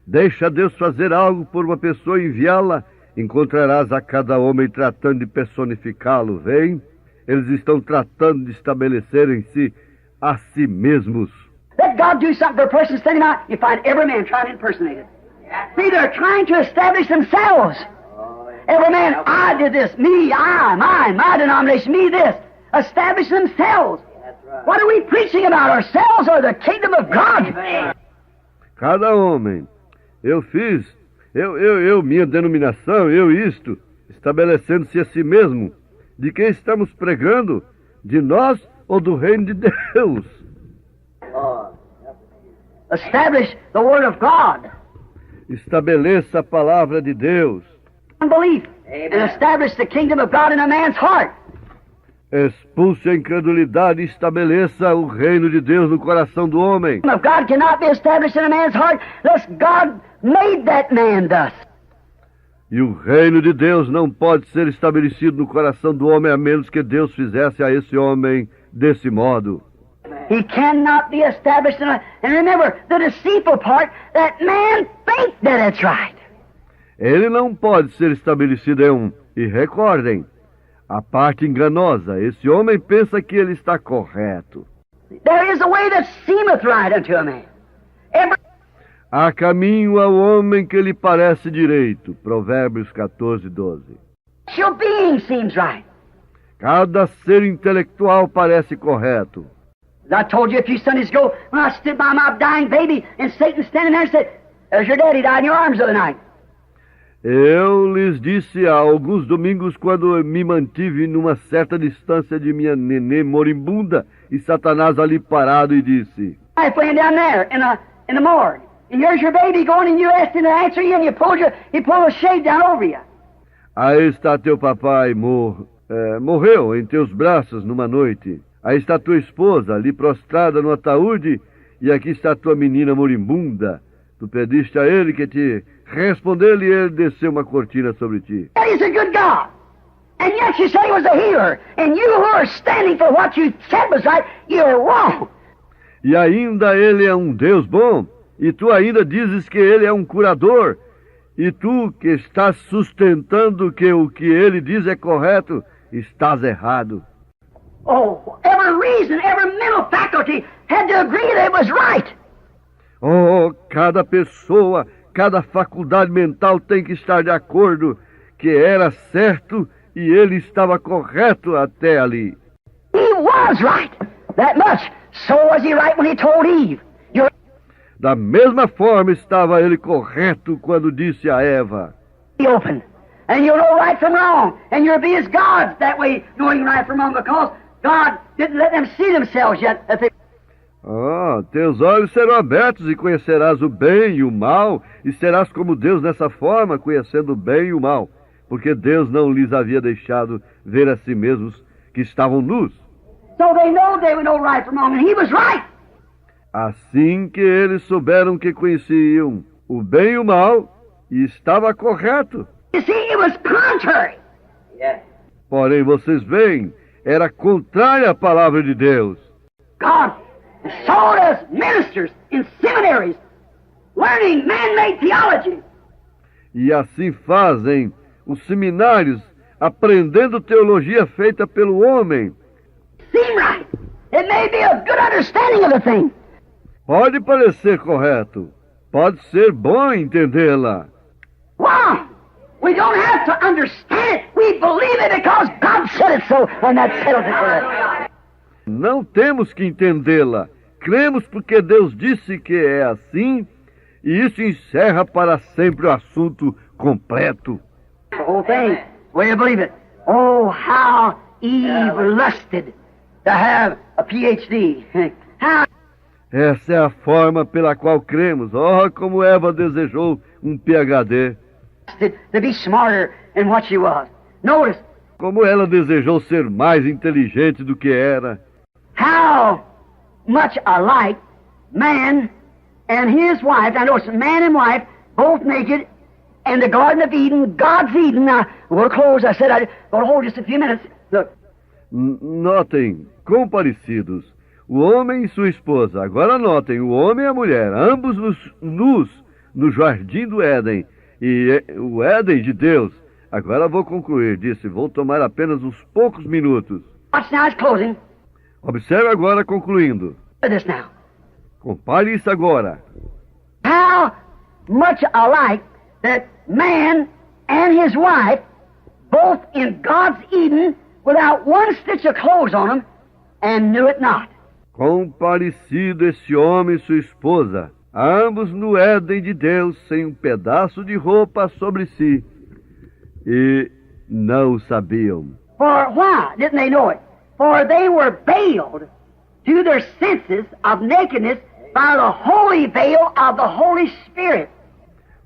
S3: Deixa Deus fazer algo por uma pessoa e enviá-la. Encontrarás a cada homem tratando de personificá-lo, vem? Eles estão tratando de estabelecerem-se a si mesmos.
S2: Let God do something for a person standing out, you find every man trying to impersonate it. See, they're trying to establish themselves. Every man, I did this, me, my denomination, me this. Establish themselves. What are we preaching about, ourselves or the kingdom of God?
S3: Cada homem, eu fiz, minha denominação, eu isto, estabelecendo-se a si mesmo. De quem estamos pregando? De nós ou do reino de Deus?
S2: Establish the Word of God.
S3: Estabeleça a palavra de Deus.
S2: Unbelief. And establish the kingdom of God in a man's heart.
S3: Expulse a incredulidade e estabeleça o reino de Deus no coração do homem.
S2: The kingdom of God cannot be established in a man's heart unless God made that man thus.
S3: E o reino de Deus não pode ser estabelecido no coração do homem a menos que Deus fizesse a esse homem desse modo.
S2: He cannot be established in a... And remember, the deceitful part, that man thinks that it's right.
S3: Ele não pode ser estabelecido em um. E recordem, a parte enganosa, esse homem pensa que ele está correto.
S2: There is a way that seemeth right unto a man.
S3: Há caminho ao homem que lhe parece direito. Provérbios 14:12.
S2: Your being seems right.
S3: Cada ser intelectual parece correto.
S2: As I told you a few Sundays ago, when I stood by my dying baby, and Satan standing there and said, "There's your daddy died in your arms the other night."
S3: Eu lhes disse há alguns domingos, quando me mantive numa certa distância de minha nenê moribunda, e Satanás ali parado, e disse:
S2: Wife laying down there in the morgue. And here's your baby going, and you asked him to answer you, and he pulled a shade down over you.
S3: Aí está teu papai morreu em teus braços numa noite. Aí está tua esposa ali prostrada no ataúde, e aqui está tua menina moribunda. Tu pediste a ele que te respondesse, e ele desceu uma cortina sobre ti.
S2: He's a good God. And yet you say he was a healer. And you who are standing for what you said was right, you're wrong.
S3: E ainda ele é um Deus bom, e tu ainda dizes que ele é um curador, e tu que estás sustentando que o que ele diz é correto, estás errado.
S2: Oh, every reason, every mental faculty had to agree that it was right.
S3: Oh, cada pessoa, cada faculdade mental tem que estar de acordo que era certo e ele estava correto até ali.
S2: He was right. That much. So was he right when he told Eve. You're
S3: Da mesma forma estava ele correto quando disse a Eva:
S2: open. And you'll know right from wrong. And you'll be as gods that way, knowing right from wrong, because God didn't let them see themselves yet.
S3: Teus olhos serão abertos e conhecerás o bem e o mal, e serás como Deus nessa forma, conhecendo o bem e o mal, porque Deus não lhes havia deixado ver a si mesmos que estavam nus.
S2: So they would know right from wrong, and he was right.
S3: Assim que eles souberam que conheciam o bem e o mal, e estava correto.
S2: You see, it was contrary. Yeah.
S3: Porém, vocês veem, era contrária à palavra de Deus.
S2: God sold us ministers in seminaries, learning man-made theology.
S3: E assim fazem os seminários, aprendendo teologia feita pelo homem.
S2: Seem right. It may be a good understanding of the thing.
S3: Pode parecer correto, pode ser bom entendê-la.
S2: Wrong. We don't have to understand it. We believe it because God said it so, and that settles it for us.
S3: Não temos que entendê-la. Cremos porque Deus disse que é assim, e isso encerra para sempre o assunto completo.
S2: The whole thing, way you believe it. Oh, how Eve lusted to have a PhD. How
S3: Essa é a forma pela qual cremos. Oh, como Eva desejou um PhD.
S2: to be smarter than what she was. Notice
S3: Como ela desejou ser mais inteligente do que era.
S2: how much alike man and his wife, now notice, man and wife, both naked, in the Garden of Eden, God's Eden. Now, we'll close. I said I'd going to hold just a few minutes. Look,
S3: Notem, quão parecidos. O homem e sua esposa. Agora notem, o homem e a mulher, ambos nus no jardim do Éden. E o Éden de Deus. Agora vou concluir, disse, vou tomar apenas uns poucos minutos.
S2: watch now, it's closing.
S3: Observe agora concluindo.
S2: Look at this now.
S3: Compare isso agora.
S2: How much alike that man and his wife, both in God's Eden, without one stitch of clothes on them, and knew it not.
S3: Quão parecido esse homem e sua esposa, ambos no Éden de Deus, sem um pedaço de roupa sobre si, e não sabiam.
S2: For why didn't they know it? For they were veiled to their senses of nakedness by the holy veil of the Holy Spirit.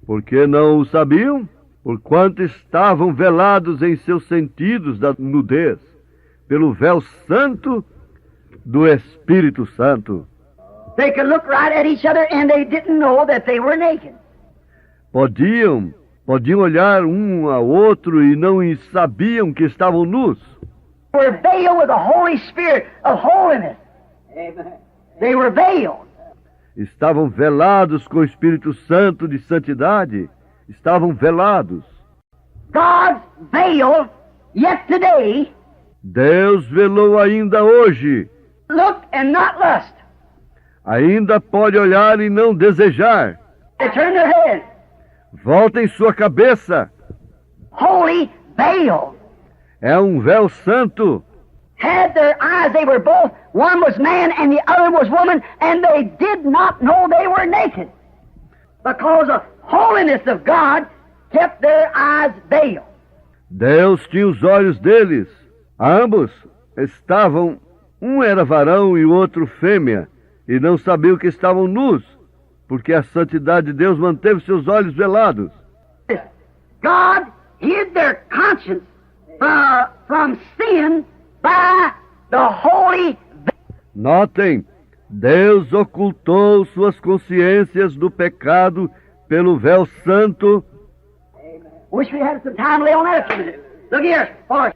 S3: Por que não o sabiam? Porquanto estavam velados em seus sentidos da nudez, pelo véu santo do Espírito Santo.
S2: They could look right at each other and they didn't know that they were naked.
S3: Podiam olhar um ao outro e não sabiam que estavam nus.
S2: They were veiled with the Holy Spirit of holiness. Amen. They were veiled.
S3: Estavam velados com o Espírito Santo de santidade. Estavam velados.
S2: God's veil, yet today,
S3: Deus velou ainda hoje.
S2: look and not lust.
S3: Ainda pode olhar e não desejar.
S2: They turn their head.
S3: Voltem sua cabeça.
S2: Holy veil.
S3: É um véu santo.
S2: Had their eyes, they were both, one was man and the other was woman, and they did not know they were naked. Because the holiness of God kept their eyes veiled.
S3: Deus tinha os olhos deles. Ambos estavam, um era varão e o outro fêmea, e não sabiam que estavam nus, porque a santidade de Deus manteve seus olhos velados.
S2: God hid their conscience from sin by the holy.
S3: Notem, Deus ocultou suas consciências do pecado pelo véu santo.
S2: Wish we had some time to lay on that a few minutes. Look here, boys.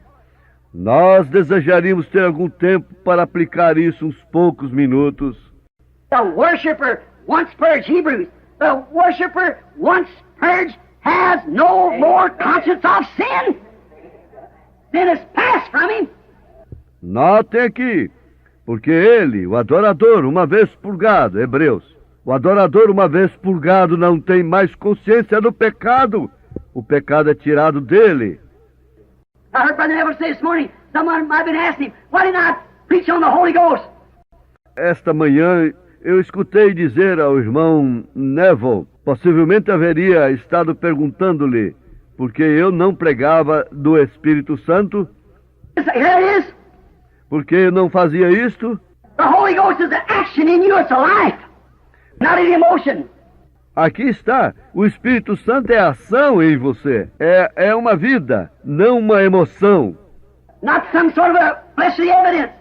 S3: Nós desejaríamos ter algum tempo para aplicar isso uns poucos minutos.
S2: The worshiper once purged, Hebrews. The worshiper once purged has no more conscience of sin. Sin is passed from him.
S3: Notem aqui, porque ele, o adorador, uma vez purgado, Hebreus, o adorador, uma vez purgado, não tem mais consciência do pecado. O pecado é tirado dele.
S2: I heard Brother Neville say this morning, someone might have been asking him, why didn't I preach on the Holy Ghost?
S3: Esta manhã eu escutei dizer ao irmão Neville, possivelmente haveria estado perguntando-lhe, porque eu não pregava do Espírito Santo,
S2: Here it is.
S3: porque eu não fazia isto.
S2: The Holy Ghost is an action in you, it's a life, not an emotion.
S3: Aqui está, o Espírito Santo é ação em você, é uma vida, não uma emoção.
S2: Not some sort of a fleshly evidence,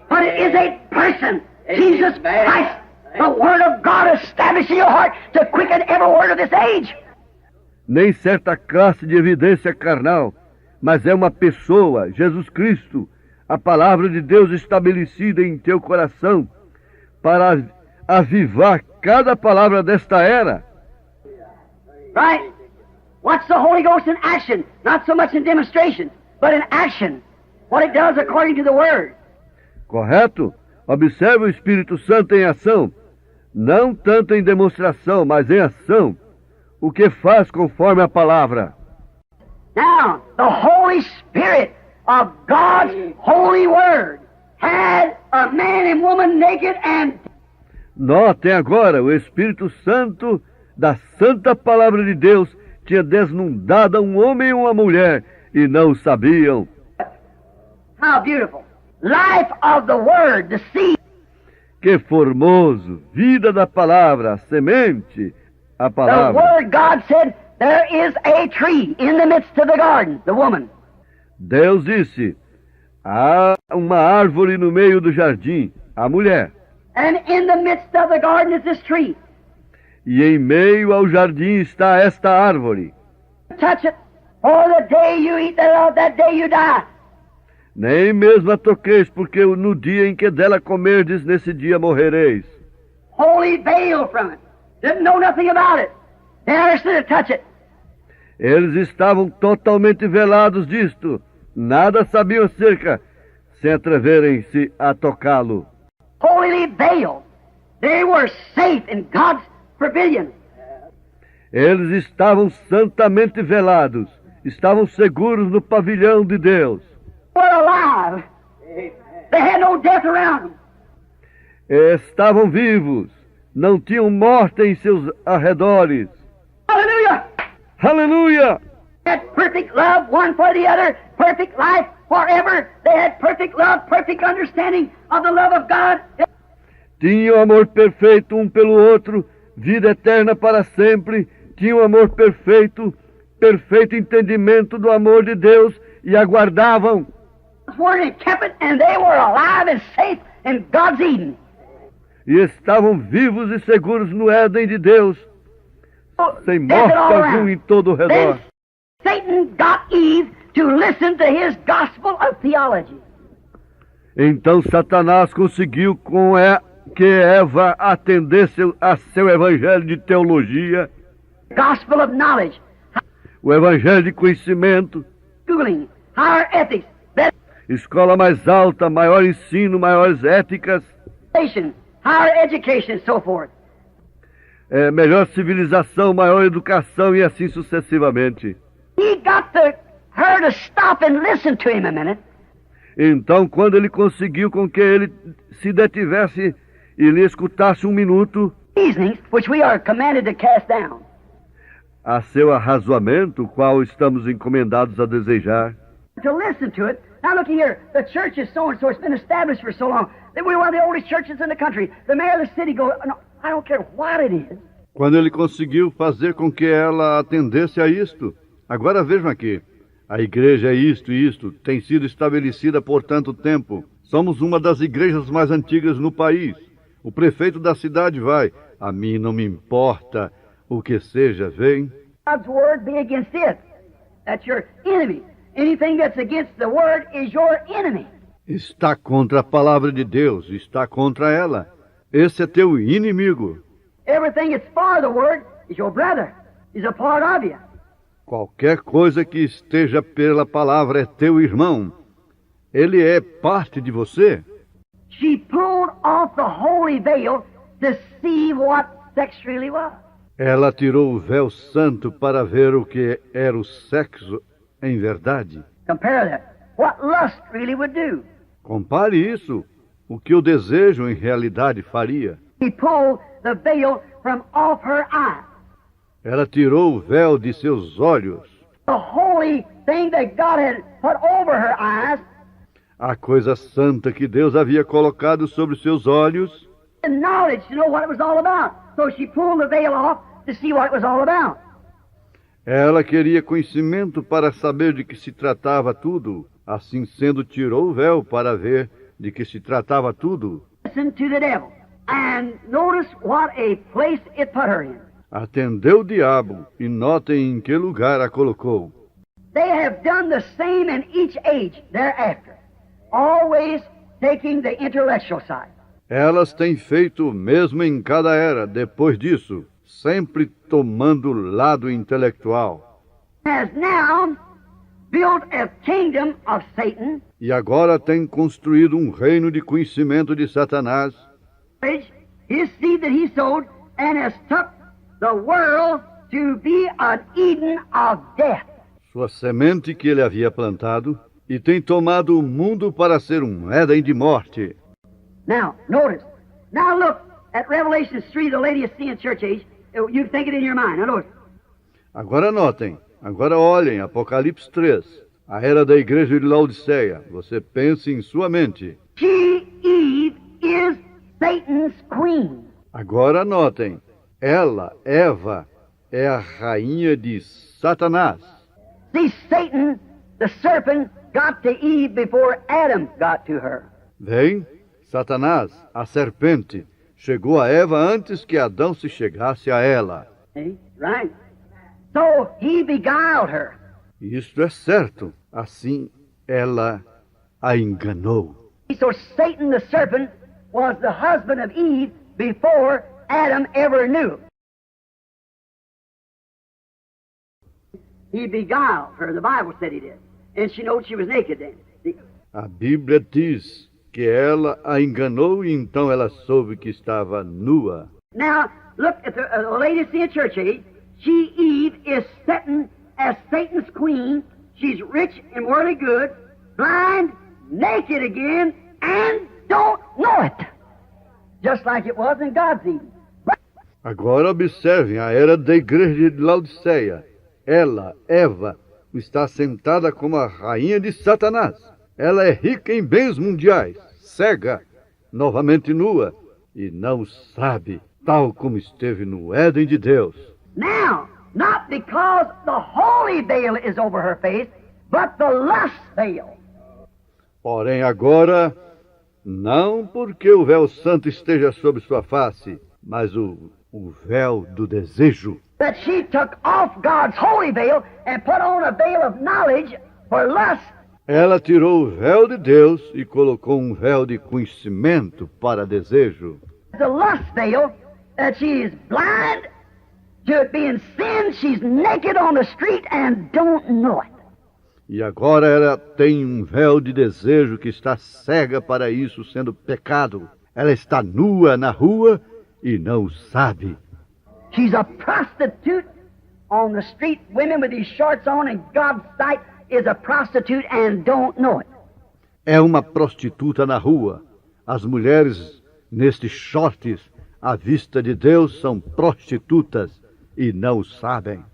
S2: but it is a person, Jesus Christ. The Word of God established in your heart to quicken every word of this age.
S3: Nem certa classe de evidência carnal, mas é uma pessoa, Jesus Cristo, a palavra de Deus estabelecida em teu coração, para avivar cada palavra desta era.
S2: Right? What's the Holy Ghost in action? Not so much in demonstration, but in action. What it does according to the Word.
S3: Correto? Observe o Espírito Santo em ação, não tanto em demonstração, mas em ação, o que faz conforme a palavra.
S2: Now, the Holy Spirit of God's holy Word had a man and woman naked and...
S3: Notem agora, o Espírito Santo da Santa Palavra de Deus tinha desnudado um homem e uma mulher, e não sabiam.
S2: How beautiful. Life of the Word, the seed.
S3: Que formoso! Vida da palavra, a semente, a
S2: The
S3: palavra.
S2: Word, God said, there is a tree in the midst of the garden, the woman.
S3: Deus disse, há uma árvore no meio do jardim, a mulher.
S2: And in the midst of the garden is this tree.
S3: E em meio ao jardim está esta árvore.
S2: Touch it, or the day you eat thereof, that day you die.
S3: Nem mesmo a toqueis, porque no dia em que dela comerdes, nesse dia morrereis.
S2: Wholly veiled from it. Didn't know nothing about it. They understood to touch it.
S3: Eles estavam totalmente velados disto, nada sabiam acerca, sem atreverem-se a tocá-lo.
S2: Wholly veiled. They were safe in God's pavilion.
S3: Eles estavam santamente velados, estavam seguros no pavilhão de Deus.
S2: Were alive. They had no death around them.
S3: Estavam vivos, não tinham morte em seus arredores.
S2: Hallelujah.
S3: Aleluia!
S2: They had perfect love one for the other, perfect life forever. They had perfect love, perfect understanding of the love of God.
S3: Tinham amor perfeito um pelo outro, vida eterna para sempre. Tinham amor perfeito, perfeito entendimento do amor de Deus e aguardavam.
S2: Word and kept it, and they were alive and safe in God's Eden.
S3: E estavam vivos e seguros no Éden de Deus, sem morte algum em todo o redor.
S2: Then Satan got Eve to listen to his gospel of theology.
S3: Então Satanás conseguiu que Eva atendesse a seu evangelho de teologia,
S2: Gospel of knowledge,
S3: o evangelho de conhecimento,
S2: schooling, higher ethics,
S3: escola mais alta, maior ensino, maiores éticas,
S2: education, higher education, and so forth.
S3: melhor civilização, maior educação e assim sucessivamente.
S2: He got her to stop and listen to him a minute.
S3: Então, quando ele conseguiu com que ele se detivesse e lhe escutasse um minuto,
S2: Reasonings which we are commanded to cast down.
S3: a seu arrazoamento, qual estamos encomendados a desejar.
S2: To listen to it. Now look here, the church is so and so, it's been established for so long. We're one of the oldest churches in the country. The mayor of the city goes, no, I don't care what it is.
S3: Quando ele conseguiu fazer com que ela atendesse a isto. Agora vejam aqui, a igreja é isto e isto, tem sido estabelecida por tanto tempo. Somos uma das igrejas mais antigas no país. O prefeito da cidade vai, a mim não me importa o que seja, vem.
S2: God's word be against it. That's your enemy. Anything that's against the word is your enemy.
S3: Está contra a palavra de Deus, está contra ela. Esse é teu inimigo.
S2: Everything that's for the word is your brother. Is a part of you.
S3: Qualquer coisa que esteja pela palavra é teu irmão. Ele é parte de você.
S2: She pulled off the holy veil to see what sex really was.
S3: Ela tirou o véu santo para ver o que era o sexo em verdade.
S2: Compare that. What lust really would do.
S3: Compare isso, o que o desejo em realidade faria.
S2: He pulled the veil from off her eyes.
S3: Ela tirou o véu de seus olhos.
S2: The holy thing that God had put over her eyes,
S3: A coisa santa que Deus havia colocado sobre seus olhos.
S2: and knowledge to know what it was all about. So she pulled the veil off to see what it was all about.
S3: Ela queria conhecimento para saber de que se tratava tudo. Assim sendo, tirou o véu para ver de que se tratava tudo.
S2: Listen to the devil. And notice what a place it put her in.
S3: Atendeu o diabo e notem em que lugar a colocou.
S2: They have done the same in each age thereafter, always taking the intellectual side.
S3: Elas têm feito o mesmo em cada era, depois disso, sempre tomando o lado intelectual.
S2: Has now built a kingdom of Satan,
S3: E agora tem construído um reino de conhecimento de Satanás,
S2: his seed that he sowed, and has took the world to be an Eden of death.
S3: sua semente que ele havia plantado, e tem tomado o mundo para ser um Éden de morte.
S2: Now, notice. Now look at Revelation 3, the Laodicean church age. You think it in your mind. Now notice.
S3: Agora notem, agora olhem, Apocalipse 3, a era da igreja de Laodiceia. Você pense em sua mente.
S2: She, Eve, is Satan's queen.
S3: Agora notem, ela, Eva, é a rainha de Satanás.
S2: See, Satan, the serpent, got to Eve before Adam got to her.
S3: Vem, Satanás, a serpente, chegou a Eva antes que Adão se chegasse a ela.
S2: See? Right? So he beguiled her.
S3: Isto é certo. Assim, ela a enganou.
S2: So Satan, the serpent, was the husband of Eve before Adam ever knew. He beguiled her. The Bible said he did. And she knew she was naked then. See?
S3: A Bíblia diz que ela a enganou e então ela soube que estava nua.
S2: Now, look at the Laodicean church age. She, Eve, is sitting as Satan's queen. She's rich and worldly good, blind, naked again, and don't know it. Just like it was in God's Eden.
S3: Agora observem a era da igreja de Laodiceia. Ela, Eva, está sentada como a rainha de Satanás. Ela é rica em bens mundiais, cega, novamente nua, e não sabe, tal como esteve no Éden de Deus.
S2: Now, not because the holy veil is over her face, but the lust veil.
S3: Porém agora, não porque o véu santo esteja sobre sua face, mas o véu do desejo.
S2: That she took off God's holy veil and put on a veil of knowledge for lust.
S3: Ela tirou o véu de Deus e colocou um véu de conhecimento para desejo.
S2: The lust veil, that she is blind to it being sin, she's naked on the street and don't know it.
S3: E agora ela tem um véu de desejo que está cega para isso sendo pecado. Ela está nua na rua e não sabe.
S2: She's a prostitute on the street. Women with these shorts on in God's sight is a prostitute and don't know it.
S3: É uma prostituta na rua. As mulheres nestes shorts, à vista de Deus, são prostitutas e não sabem.